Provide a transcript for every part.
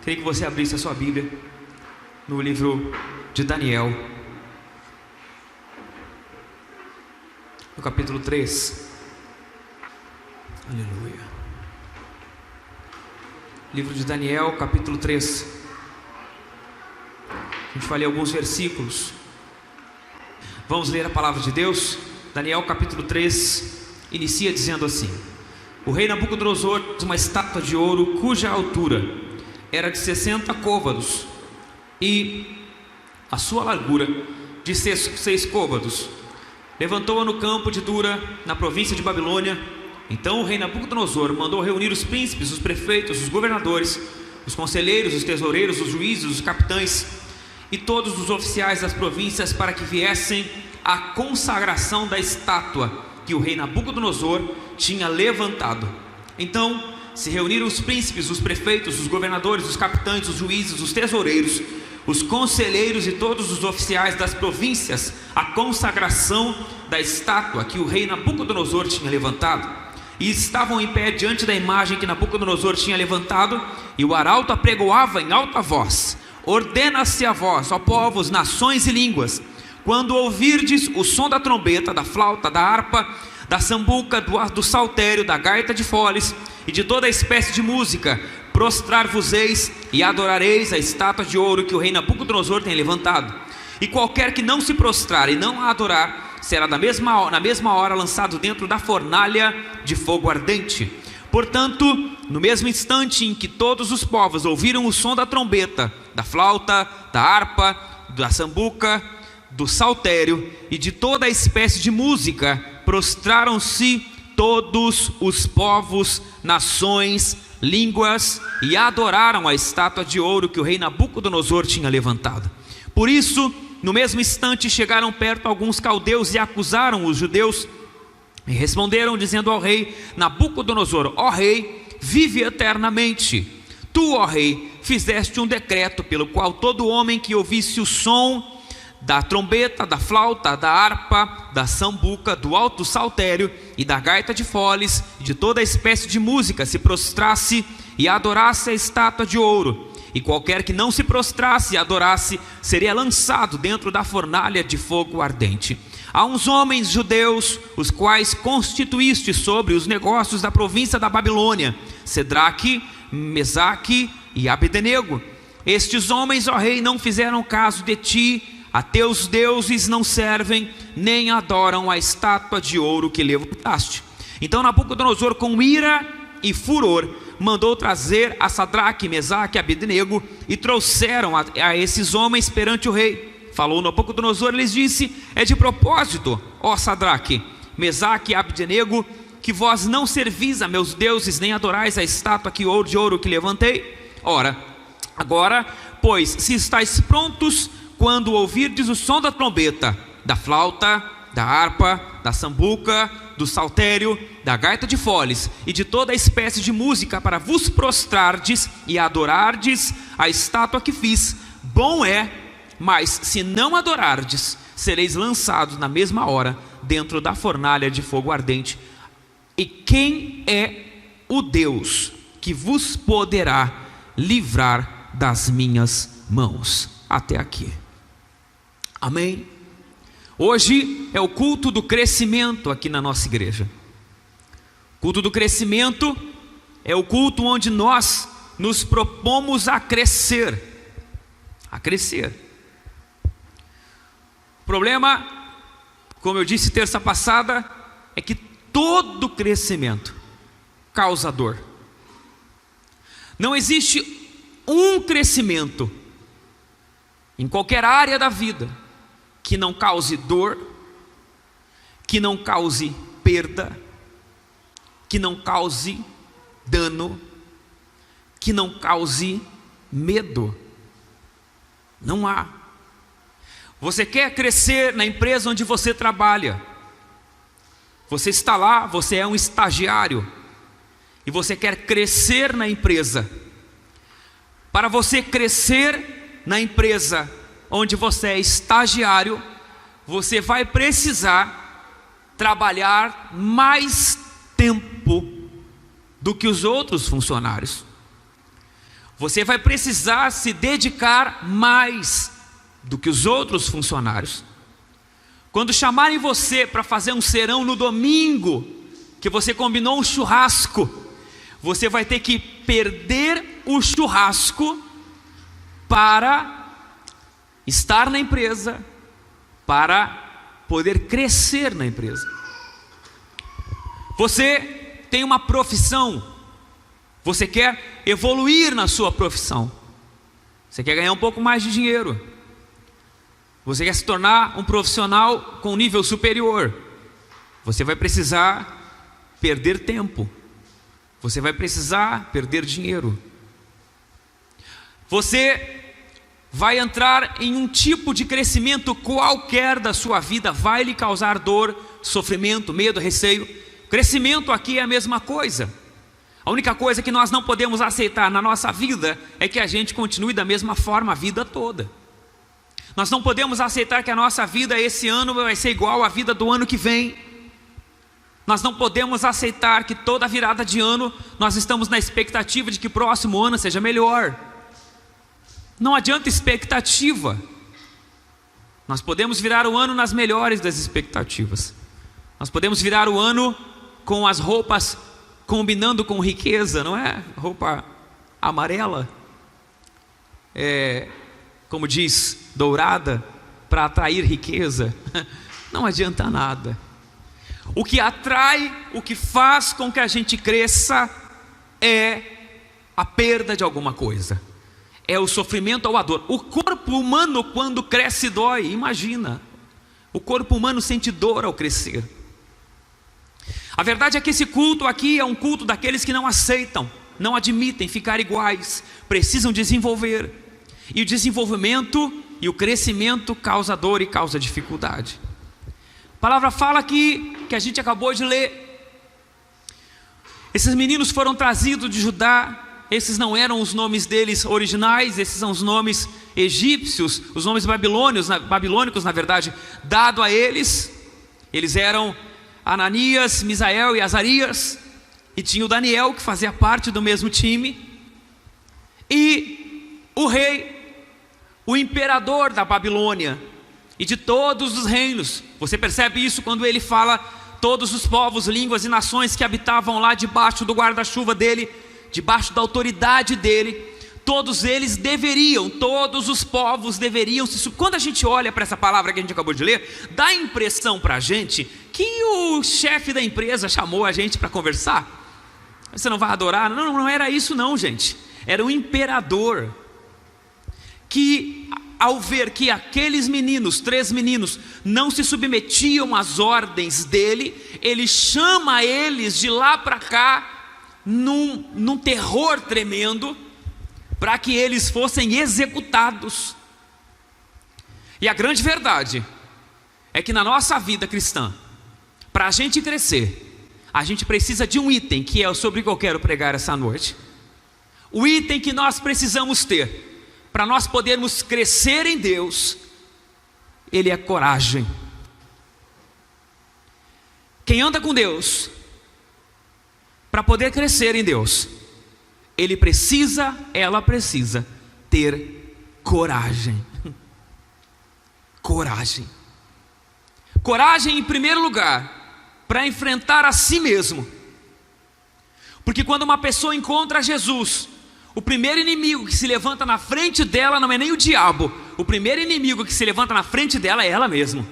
Queria que você abrisse a sua Bíblia no livro de Daniel, no capítulo 3. Aleluia. Livro de Daniel, capítulo 3. A gente vai ler alguns versículos. Vamos ler a palavra de Deus. Daniel capítulo 3 inicia dizendo assim: o rei Nabucodonosor fez uma estátua de ouro cuja altura era de 60 côvados e a sua largura de 6 côvados. Levantou-a no campo de Dura, na província de Babilônia. Então o rei Nabucodonosor mandou reunir os príncipes, os prefeitos, os governadores, os conselheiros, os tesoureiros, os juízes, os capitães e todos os oficiais das províncias para que viessem à consagração da estátua que o rei Nabucodonosor tinha levantado. Então se reuniram os príncipes, os prefeitos, os governadores, os capitães, os juízes, os tesoureiros, os conselheiros e todos os oficiais das províncias à consagração da estátua que o rei Nabucodonosor tinha levantado. E estavam em pé diante da imagem que Nabucodonosor tinha levantado, e o arauto apregoava em alta voz: ordena-se a vós, ó povos, nações e línguas, quando ouvirdes o som da trombeta, da flauta, da harpa, da sambuca, do saltério, da gaita de foles e de toda espécie de música, prostrar-vos-eis e adorareis a estátua de ouro que o rei Nabucodonosor tem levantado. E qualquer que não se prostrar e não a adorar, será na mesma hora lançado dentro da fornalha de fogo ardente. Portanto, no mesmo instante em que todos os povos ouviram o som da trombeta, da flauta, da harpa, da sambuca, do saltério e de toda espécie de música, prostraram-se todos os povos, nações, línguas e adoraram a estátua de ouro que o rei Nabucodonosor tinha levantado. Por isso, no mesmo instante chegaram perto alguns caldeus e acusaram os judeus e responderam dizendo ao rei Nabucodonosor: ó rei, vive eternamente. Tu, ó rei, fizeste um decreto pelo qual todo homem que ouvisse o som da trombeta, da flauta, da harpa, da sambuca, do alto saltério e da gaita de foles e de toda espécie de música se prostrasse e adorasse a estátua de ouro. E qualquer que não se prostrasse e adorasse seria lançado dentro da fornalha de fogo ardente. Há uns homens judeus, os quais constituíste sobre os negócios da província da Babilônia, Cedraque, Mesaque e Abdenego. Estes homens, ó rei, não fizeram caso de ti. A teus deuses não servem, nem adoram a estátua de ouro que levantaste. Então Nabucodonosor, com ira e furor, mandou trazer a Sadraque, Mesaque e Abdenego, e trouxeram a esses homens perante o rei. Falou Nabucodonosor e lhes disse: é de propósito, ó Sadraque, Mesaque e Abdenego, que vós não servis a meus deuses, nem adorais a estátua de ouro que levantei? Ora, agora, pois, se estáis prontos, quando ouvirdes o som da trombeta, da flauta, da harpa, da sambuca, do saltério, da gaita de foles e de toda espécie de música, para vos prostrardes e adorardes a estátua que fiz, bom é. Mas se não adorardes, sereis lançados na mesma hora dentro da fornalha de fogo ardente. E quem é o Deus que vos poderá livrar das minhas mãos? Até aqui. Amém? Hoje é o culto do crescimento aqui na nossa igreja. Culto do crescimento é o culto onde nós nos propomos a crescer. A crescer. O problema, como eu disse terça passada, é que todo crescimento causa dor. Não existe um crescimento em qualquer área da vida que não cause dor, que não cause perda, que não cause dano, que não cause medo. Não há. Você quer crescer na empresa onde você trabalha, você está lá, você é um estagiário, e você quer crescer na empresa. Para você crescer na empresa onde você é estagiário, você vai precisar trabalhar mais tempo do que os outros funcionários. você vai precisar se dedicar mais do que os outros funcionários. Quando chamarem você para fazer um serão no domingo, que você combinou um churrasco, você vai ter que perder o churrasco para estar na empresa, para poder crescer na empresa. Você tem uma profissão, você quer evoluir na sua profissão, você quer ganhar um pouco mais de dinheiro, você quer se tornar um profissional com nível superior, você vai precisar perder tempo, você vai precisar perder dinheiro, você vai entrar em um tipo de crescimento qualquer da sua vida, vai lhe causar dor, sofrimento, medo, receio. Crescimento aqui é a mesma coisa. A única coisa que nós não podemos aceitar na nossa vida é que a gente continue da mesma forma a vida toda. Nós não podemos aceitar que a nossa vida esse ano vai ser igual à vida do ano que vem. Nós não podemos aceitar que toda virada de ano nós estamos na expectativa de que o próximo ano seja melhor. Não adianta expectativa. Nós podemos virar o ano nas melhores das expectativas. Nós podemos virar o ano com as roupas combinando com riqueza, não é? Roupa amarela, como diz, dourada, para atrair riqueza. Não adianta nada. O que atrai, o que faz com que a gente cresça é a perda de alguma coisa, é o sofrimento ou a dor. O corpo humano, quando cresce, dói. Imagina, o corpo humano sente dor ao crescer. A verdade é que esse culto aqui é um culto daqueles que não aceitam, não admitem ficar iguais, precisam desenvolver. E o desenvolvimento e o crescimento causa dor e causa dificuldade. A palavra fala aqui, que a gente acabou de ler, esses meninos foram trazidos de Judá. Esses não eram os nomes deles originais, esses são os nomes egípcios, os nomes babilônicos, na verdade, dado a eles. Eles eram Ananias, Misael e Azarias, e tinha o Daniel, que fazia parte do mesmo time. E o rei, o imperador da Babilônia e de todos os reinos, você percebe isso quando ele fala todos os povos, línguas e nações que habitavam lá debaixo do guarda-chuva dele, debaixo da autoridade dele, todos os povos deveriam se... Quando a gente olha para essa palavra que a gente acabou de ler, dá a impressão para a gente que o chefe da empresa chamou a gente para conversar. Você não vai adorar? Não era isso não, gente. Era o imperador, que ao ver que aqueles meninos, 3 meninos, não se submetiam às ordens dele, ele chama eles de lá para cá, num terror tremendo, para que eles fossem executados. E a grande verdade é que na nossa vida cristã, para a gente crescer, a gente precisa de um item, que é sobre o que eu quero pregar essa noite. O item que nós precisamos ter para nós podermos crescer em Deus, ele é coragem. Quem anda com Deus, para poder crescer em Deus, ela precisa ter coragem. Coragem. Coragem em primeiro lugar, para enfrentar a si mesmo. Porque quando uma pessoa encontra Jesus, o primeiro inimigo que se levanta na frente dela não é nem o diabo. O primeiro inimigo que se levanta na frente dela é ela mesma.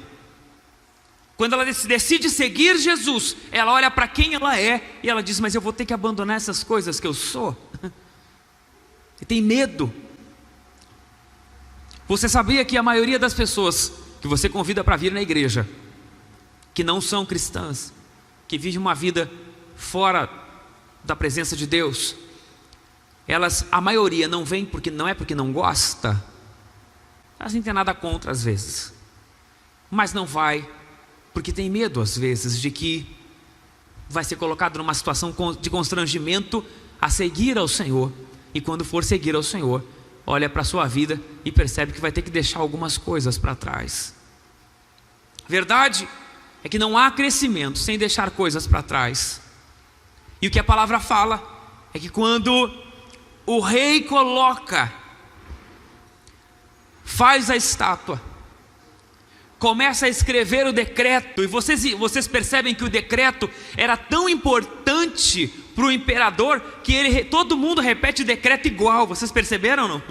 Quando ela decide seguir Jesus, ela olha para quem ela é e ela diz: mas eu vou ter que abandonar essas coisas que eu sou. E tem medo. Você sabia que a maioria das pessoas que você convida para vir na igreja, que não são cristãs, que vivem uma vida fora da presença de Deus, a maioria não vem porque não não gosta. Elas não têm nada contra às vezes, mas não vai porque tem medo às vezes de que vai ser colocado numa situação de constrangimento a seguir ao Senhor. E quando for seguir ao Senhor, olha para a sua vida e percebe que vai ter que deixar algumas coisas para trás. Verdade é que não há crescimento sem deixar coisas para trás. E o que a palavra fala é que quando o rei coloca, faz a estátua, começa a escrever o decreto, e vocês percebem que o decreto era tão importante para o imperador, que todo mundo repete o decreto igual. Vocês perceberam ou não?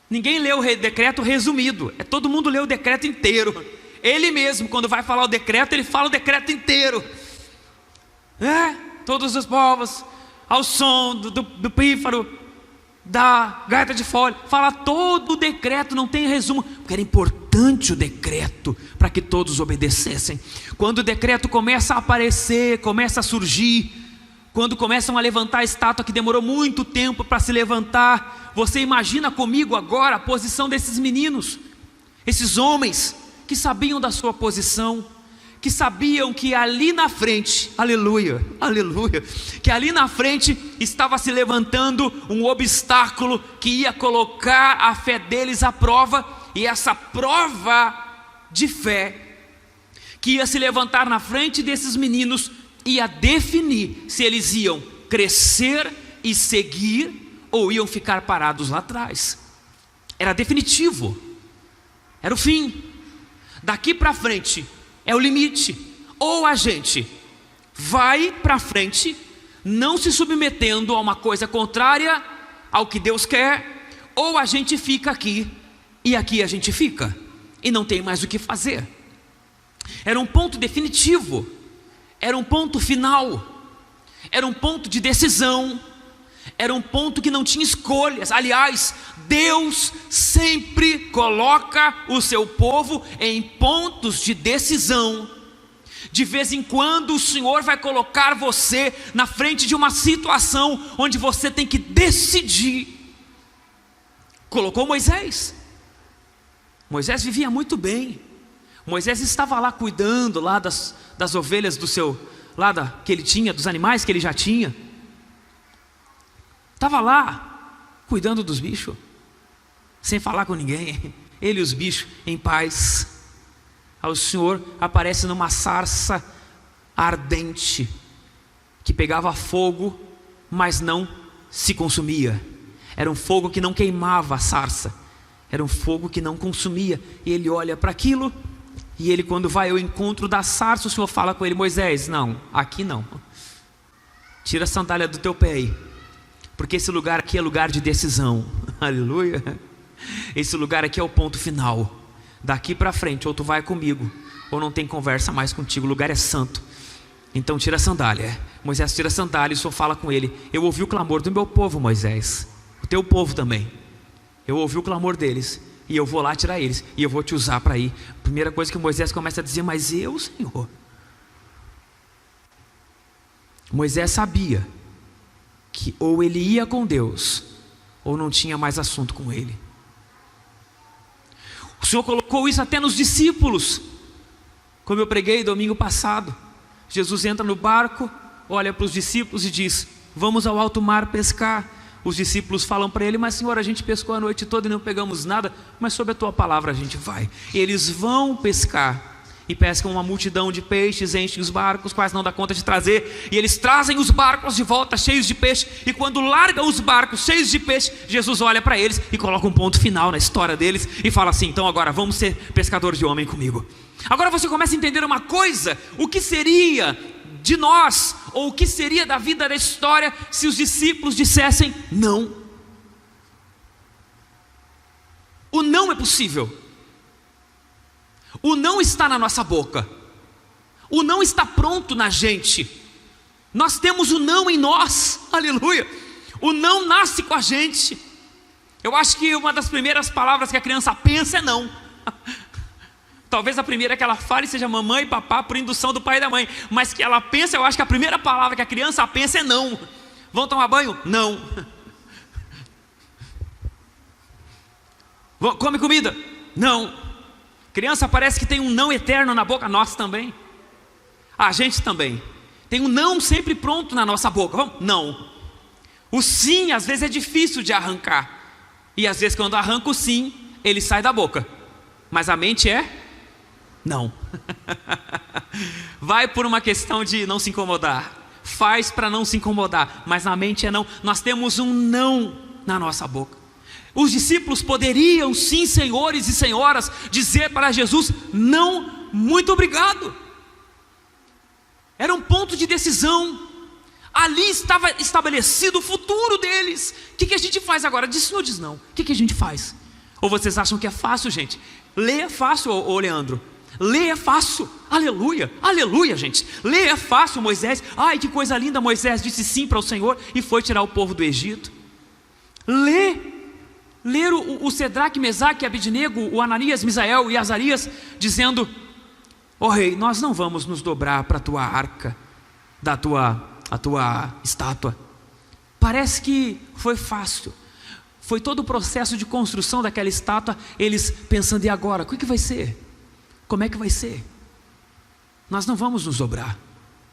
Ninguém lê o decreto resumido, todo mundo lê o decreto inteiro. Ele mesmo, quando vai falar o decreto, ele fala o decreto inteiro. Todos os povos, ao som do pífaro, da gaita de fole, fala todo o decreto, não tem resumo, porque era importante o decreto para que todos obedecessem. Quando o decreto começa a aparecer, começa a surgir, quando começam a levantar a estátua que demorou muito tempo para se levantar, você imagina comigo agora a posição desses meninos, esses homens que sabiam da sua posição, que sabiam que ali na frente, aleluia, aleluia, que ali na frente estava se levantando um obstáculo que ia colocar a fé deles à prova, e essa prova de fé que ia se levantar na frente desses meninos ia definir se eles iam crescer e seguir ou iam ficar parados lá atrás. Era definitivo, era o fim. Daqui para frente é o limite. Ou a gente vai para frente, não se submetendo a uma coisa contrária ao que Deus quer, ou a gente fica aqui, e aqui a gente fica, e não tem mais o que fazer. Era um ponto definitivo, era um ponto final, era um ponto de decisão, era um ponto que não tinha escolhas. Aliás, Deus sempre coloca o seu povo em pontos de decisão. De vez em quando o Senhor vai colocar você na frente de uma situação onde você tem que decidir. Colocou Moisés. Moisés vivia muito bem. Moisés estava lá cuidando lá das ovelhas que ele tinha, dos animais que ele já tinha. Estava lá cuidando dos bichos, sem falar com ninguém, ele e os bichos em paz. Aí o Senhor aparece numa sarça ardente, que pegava fogo, mas não se consumia. Era um fogo que não queimava a sarça, era um fogo que não consumia. E ele olha para aquilo, e ele, quando vai ao encontro da sarça, o Senhor fala com ele: Moisés, não, aqui não, tira a sandália do teu pé aí, porque esse lugar aqui é lugar de decisão. Aleluia. Esse lugar aqui é o ponto final. Daqui para frente, ou tu vai comigo, ou não tem conversa mais contigo. O lugar é santo. Então tira a sandália. Moisés tira a sandália e o Senhor fala com ele: eu ouvi o clamor do meu povo, Moisés, o teu povo também. Eu ouvi o clamor deles, e eu vou lá tirar eles, e eu vou te usar para ir. Primeira coisa que Moisés começa a dizer: mas eu, Senhor. Moisés sabia que ou ele ia com Deus, ou não tinha mais assunto com ele. O Senhor colocou isso até nos discípulos, como eu preguei domingo passado. Jesus entra no barco, olha para os discípulos e diz: vamos ao alto mar pescar. Os discípulos falam para ele: mas Senhor, a gente pescou a noite toda e não pegamos nada, mas sob a tua palavra a gente vai. Eles vão pescar e pescam uma multidão de peixes, enchem os barcos, quase não dá conta de trazer, e eles trazem os barcos de volta cheios de peixe. E quando largam os barcos cheios de peixe, Jesus olha para eles e coloca um ponto final na história deles e fala assim: então agora vamos ser pescadores de homem comigo. Agora você começa a entender uma coisa: o que seria de nós, ou o que seria da vida da história, se os discípulos dissessem não. O não é possível. O não está na nossa boca. O não está pronto na gente. Nós temos o não em nós. Aleluia. O não nasce com a gente. Eu acho que uma das primeiras palavras que a criança pensa é não. Talvez a primeira que ela fale seja mamãe e papá, por indução do pai e da mãe. Mas que ela pensa, eu acho que a primeira palavra que a criança pensa é não. Vão tomar banho? Não. Come comida? Não. Criança parece que tem um não eterno na boca. Nós também. A gente também. Tem um não sempre pronto na nossa boca. Vamos? Não. O sim às vezes é difícil de arrancar. E às vezes quando arranca o sim, ele sai da boca. Mas a mente é não. Vai por uma questão de não se incomodar. faz para não se incomodar, mas na mente é não. Nós temos um não na nossa boca. Os discípulos poderiam sim, senhores e senhoras, dizer para Jesus: não, muito obrigado. Era um ponto de decisão. Ali estava estabelecido o futuro deles. O que a gente faz agora? Diz sim ou diz não? O que a gente faz? Ou vocês acham que é fácil, gente? Ler é fácil, ô Leandro. Ler é fácil. Aleluia, aleluia, gente. Ler é fácil, Moisés. Ai, que coisa linda, Moisés disse sim para o Senhor e foi tirar o povo do Egito. Ler o Sedraque, Mesaque, Abidnego, o Ananias, Misael e Azarias, dizendo: ó rei, nós não vamos nos dobrar para a tua arca, a tua estátua. Parece que foi fácil. Foi todo o processo de construção daquela estátua, eles pensando: e agora? O que vai ser? Como é que vai ser? Nós não vamos nos dobrar,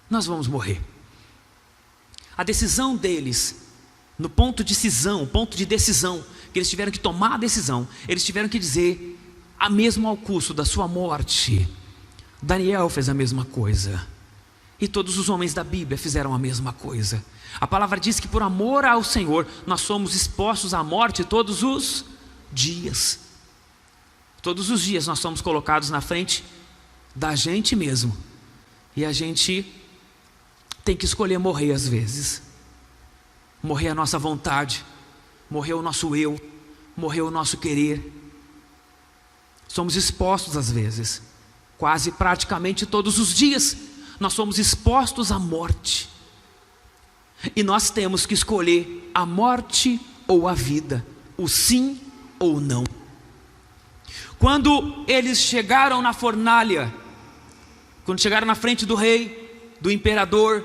nós vamos morrer. A decisão deles, no ponto de decisão, que eles tiveram que tomar a decisão, eles tiveram que dizer, a mesmo ao custo da sua morte. Daniel fez a mesma coisa, e todos os homens da Bíblia fizeram a mesma coisa. A palavra diz que por amor ao Senhor, nós somos expostos à morte todos os dias. Todos os dias nós somos colocados na frente da gente mesmo, e a gente tem que escolher morrer às vezes. Morrer a nossa vontade, morrer o nosso eu, morrer o nosso querer. Somos expostos às vezes, quase praticamente todos os dias, nós somos expostos à morte. E nós temos que escolher a morte ou a vida, o sim ou não. Quando eles chegaram na fornalha, quando chegaram na frente do rei, do imperador,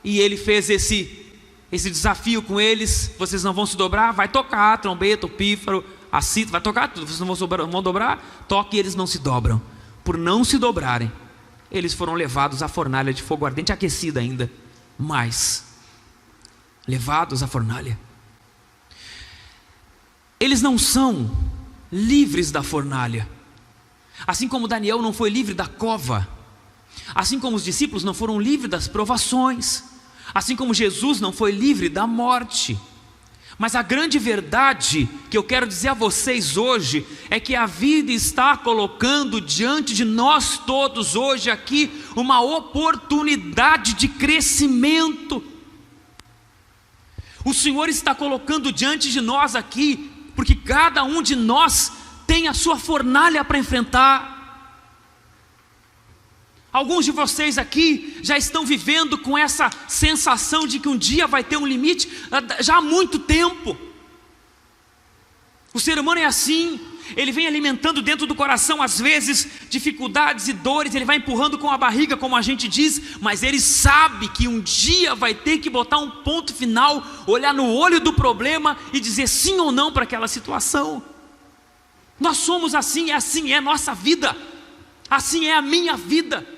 e ele fez esse desafio com eles: vocês não vão se dobrar? Vai tocar a trombeta, o pífaro, a cítara, vai tocar tudo, vocês não vão dobrar? Toque, e eles não se dobram. Por não se dobrarem, eles foram levados à fornalha de fogo ardente, aquecida ainda mais. Levados à fornalha. Eles não são livres da fornalha, assim como Daniel não foi livre da cova, assim como os discípulos não foram livres das provações, assim como Jesus não foi livre da morte. Mas a grande verdade que eu quero dizer a vocês hoje é que a vida está colocando diante de nós todos hoje aqui uma oportunidade de crescimento. O Senhor está colocando diante de nós aqui, porque cada um de nós tem a sua fornalha para enfrentar. Alguns de vocês aqui já estão vivendo com essa sensação de que um dia vai ter um limite, já há muito tempo. O ser humano é assim, ele vem alimentando dentro do coração às vezes dificuldades e dores, ele vai empurrando com a barriga, como a gente diz, mas ele sabe que um dia vai ter que botar um ponto final, olhar no olho do problema e dizer sim ou não para aquela situação. Nós somos assim é a nossa vida, assim é a minha vida.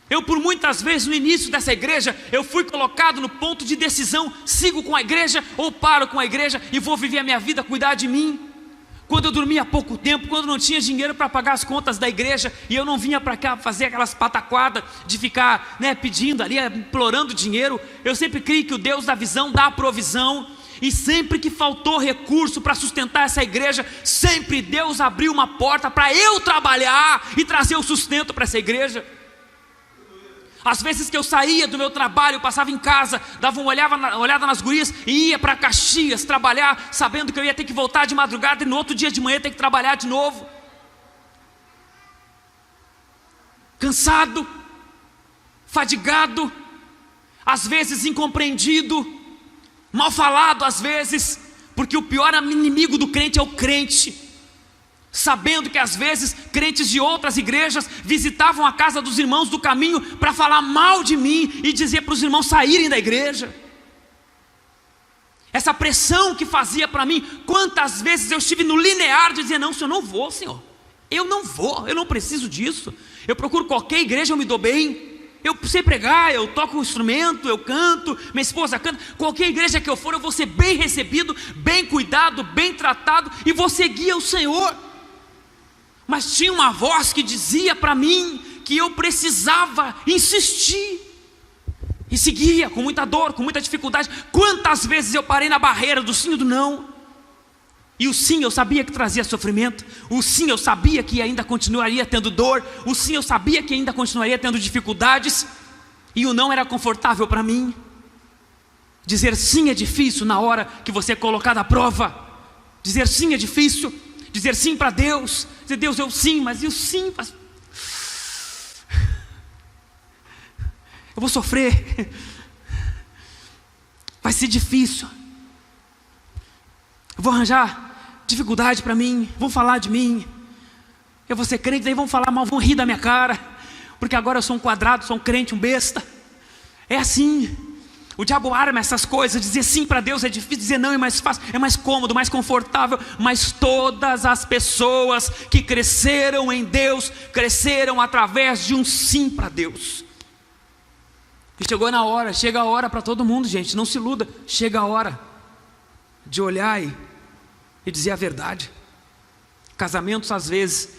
Eu por muitas vezes no início dessa igreja, eu fui colocado no ponto de decisão: sigo com a igreja ou paro com a igreja e vou viver a minha vida, cuidar de mim. Quando eu dormia há pouco tempo, quando não tinha dinheiro para pagar as contas da igreja, e eu não vinha para cá fazer aquelas pataquadas de ficar pedindo ali, implorando dinheiro, eu sempre criei que o Deus da visão dá a provisão. E sempre que faltou recurso para sustentar essa igreja, sempre Deus abriu uma porta para eu trabalhar e trazer o sustento para essa igreja. Às vezes que eu saía do meu trabalho, eu passava em casa, dava uma olhada nas gurias e ia para Caxias trabalhar, sabendo que eu ia ter que voltar de madrugada e no outro dia de manhã ter que trabalhar de novo. Cansado, fadigado, às vezes incompreendido, mal falado às vezes, porque o pior inimigo do crente é o crente. Sabendo que às vezes crentes de outras igrejas visitavam a casa dos irmãos do caminho para falar mal de mim e dizer para os irmãos saírem da igreja. Essa pressão que fazia para mim, quantas vezes eu estive no linear de dizer: não, senhor, eu não vou, senhor, eu não vou, eu não preciso disso, eu procuro qualquer igreja, eu me dou bem, eu sei pregar, eu toco um instrumento, eu canto, minha esposa canta, qualquer igreja que eu for eu vou ser bem recebido, bem cuidado, bem tratado e vou seguir o Senhor. Mas tinha uma voz que dizia para mim que eu precisava insistir. e seguia com muita dor, com muita dificuldade. Quantas vezes eu parei na barreira do sim e do não, e o sim eu sabia que trazia sofrimento, o sim eu sabia que ainda continuaria tendo dor, o sim eu sabia que ainda continuaria tendo dificuldades, e o não era confortável para mim. Dizer sim é difícil na hora que você é colocado à prova. Dizer sim é difícil. Dizer sim para Deus. Dizer, Deus, eu sim, mas e o sim? Eu vou sofrer. Vai ser difícil. Eu vou arranjar dificuldade para mim. Vão falar de mim. Eu vou ser crente, daí vão falar mal, vão rir da minha cara. Porque agora eu sou um quadrado, sou um crente, um besta. É assim. O diabo arma essas coisas. Dizer sim para Deus é difícil, dizer não é mais fácil, é mais cômodo, mais confortável. Mas todas as pessoas que cresceram em Deus, cresceram através de um sim para Deus. E chegou na hora, chega a hora para todo mundo, gente, não se iluda. Chega a hora de olhar e dizer a verdade. Casamentos às vezes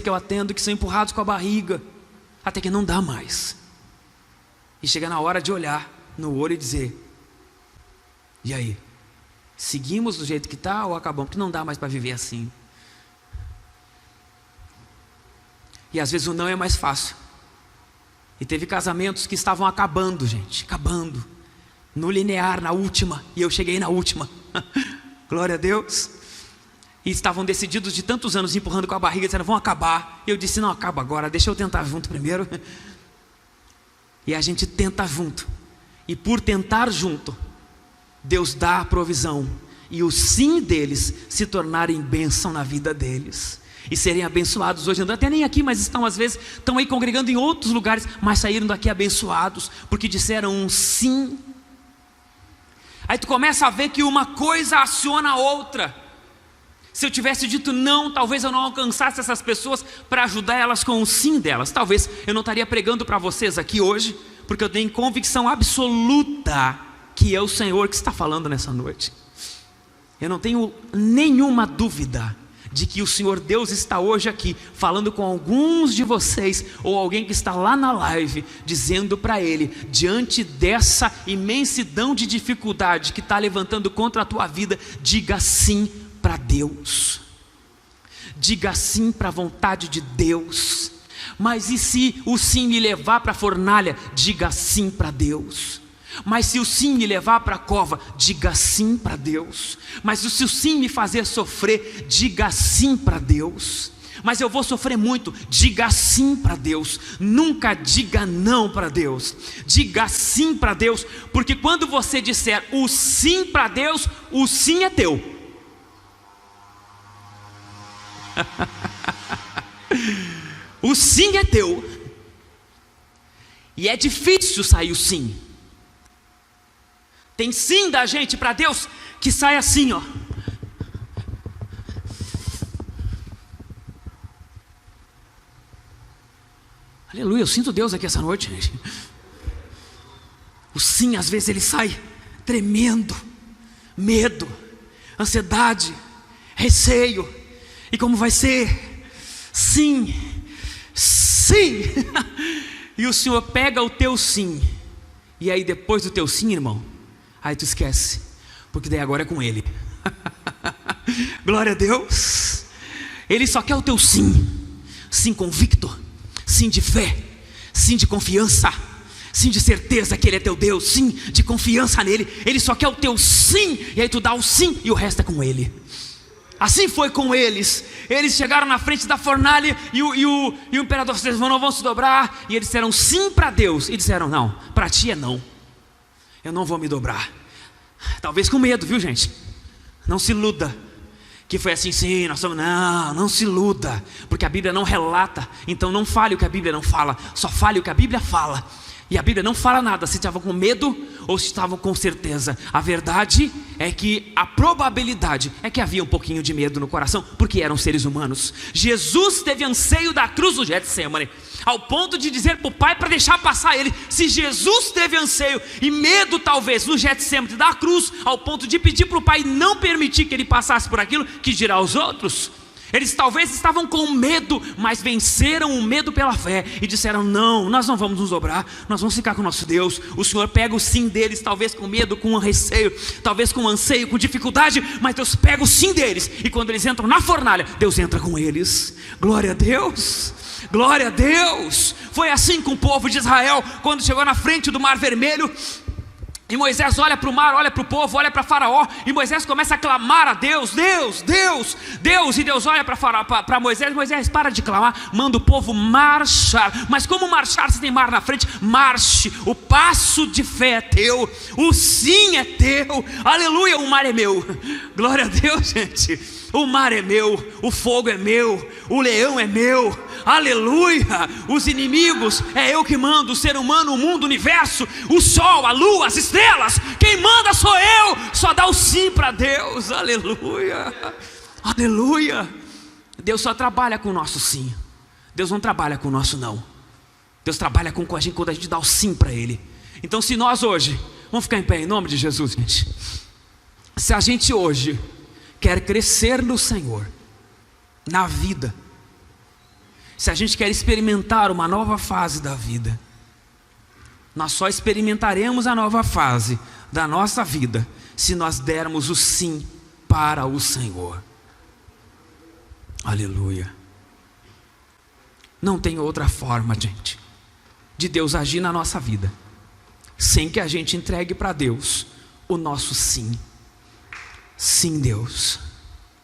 que eu atendo, que são empurrados com a barriga, até que não dá mais. E chega na hora de olhar no olho e dizer: e aí? Seguimos do jeito que está ou acabamos? Porque não dá mais para viver assim. E às vezes o não é mais fácil. E teve casamentos que estavam acabando, gente, acabando. No linear, na última. E eu cheguei na última. Glória a Deus. E estavam decididos de tantos anos, empurrando com a barriga, disseram: vão acabar. E eu disse: não acaba agora, deixa eu tentar junto primeiro. E a gente tenta junto. E por tentar junto, Deus dá a provisão. E o sim deles se tornarem bênção na vida deles. E serem abençoados hoje. Não até nem aqui, mas estão às vezes, estão aí congregando em outros lugares, mas saíram daqui abençoados, porque disseram um sim. Aí tu começa a ver que uma coisa aciona a outra. Se eu tivesse dito não, talvez eu não alcançasse essas pessoas para ajudar elas com o sim delas. Talvez eu não estaria pregando para vocês aqui hoje, porque eu tenho convicção absoluta que é o Senhor que está falando nessa noite. Eu não tenho nenhuma dúvida de que o Senhor Deus está hoje aqui, falando com alguns de vocês, ou alguém que está lá na live, dizendo para Ele, diante dessa imensidão de dificuldade que está levantando contra a tua vida, diga sim para Deus, diga sim para a vontade de Deus. Mas e se o sim me levar para a fornalha? Diga sim para Deus. Mas se o sim me levar para a cova, diga sim para Deus. Mas se o sim me fazer sofrer, diga sim para Deus. Mas eu vou sofrer muito, diga sim para Deus. Nunca diga não para Deus. Diga sim para Deus, porque quando você disser o sim para Deus, o sim é teu. O sim é teu. E é difícil sair o sim. Tem sim da gente para Deus que sai assim, ó. Aleluia, eu sinto Deus aqui essa noite, gente. O sim às vezes ele sai tremendo, medo, ansiedade, receio. E como vai ser? Sim, sim. E o Senhor pega o teu sim. E aí depois do teu sim, irmão, aí tu esquece, porque daí agora é com Ele. Glória a Deus. Ele só quer o teu sim. Sim convicto, sim de fé, sim de confiança, sim de certeza que Ele é teu Deus, sim de confiança nele. Ele só quer o teu sim. E aí tu dá o sim e o resto é com Ele. Assim foi com eles. Eles chegaram na frente da fornalha e o imperador disse: não vão se dobrar. E eles disseram sim para Deus. E disseram: não, para ti é não. Eu não vou me dobrar. Talvez com medo, viu, gente? Não se iluda que foi assim, sim, nós somos. Não se iluda, porque a Bíblia não relata. Então não fale o que a Bíblia não fala, só fale o que a Bíblia fala. E a Bíblia não fala nada se estavam com medo ou se estavam com certeza. A verdade é que a probabilidade é que havia um pouquinho de medo no coração, porque eram seres humanos. Jesus teve anseio da cruz do Getsemane, ao ponto de dizer para o Pai para deixar passar ele. Se Jesus teve anseio e medo talvez no Getsemane da cruz, ao ponto de pedir para o Pai não permitir que ele passasse por aquilo, que dirá aos outros? Eles talvez estavam com medo, mas venceram o medo pela fé e disseram: não, nós não vamos nos dobrar, nós vamos ficar com o nosso Deus. O Senhor pega o sim deles, talvez com medo, com receio, talvez com anseio, com dificuldade, mas Deus pega o sim deles, e quando eles entram na fornalha, Deus entra com eles. Glória a Deus, glória a Deus. Foi assim com o povo de Israel, quando chegou na frente do Mar Vermelho. E Moisés olha para o mar, olha para o povo, olha para Faraó, e Moisés começa a clamar a Deus: Deus, Deus, Deus. E Deus olha para Moisés: Moisés, para de clamar, manda o povo marchar. Mas como marchar se tem mar na frente? Marche, o passo de fé é teu, o sim é teu, aleluia. O mar é meu, glória a Deus, gente. O mar é meu, o fogo é meu, o leão é meu, aleluia. Os inimigos é eu que mando, o ser humano, o mundo, o universo, o sol, a lua, as estrelas, quem manda sou eu. Só dá o sim para Deus, aleluia, aleluia. Deus só trabalha com o nosso sim, Deus não trabalha com o nosso não. Deus trabalha com a gente quando a gente dá o sim para Ele. Então se nós hoje, vamos ficar em pé em nome de Jesus, gente. Se a gente hoje quer crescer no Senhor, na vida, se a gente quer experimentar uma nova fase da vida, nós só experimentaremos a nova fase da nossa vida se nós dermos o sim para o Senhor. Aleluia. Não tem outra forma, gente, de Deus agir na nossa vida sem que a gente entregue para Deus o nosso sim. Sim, Deus,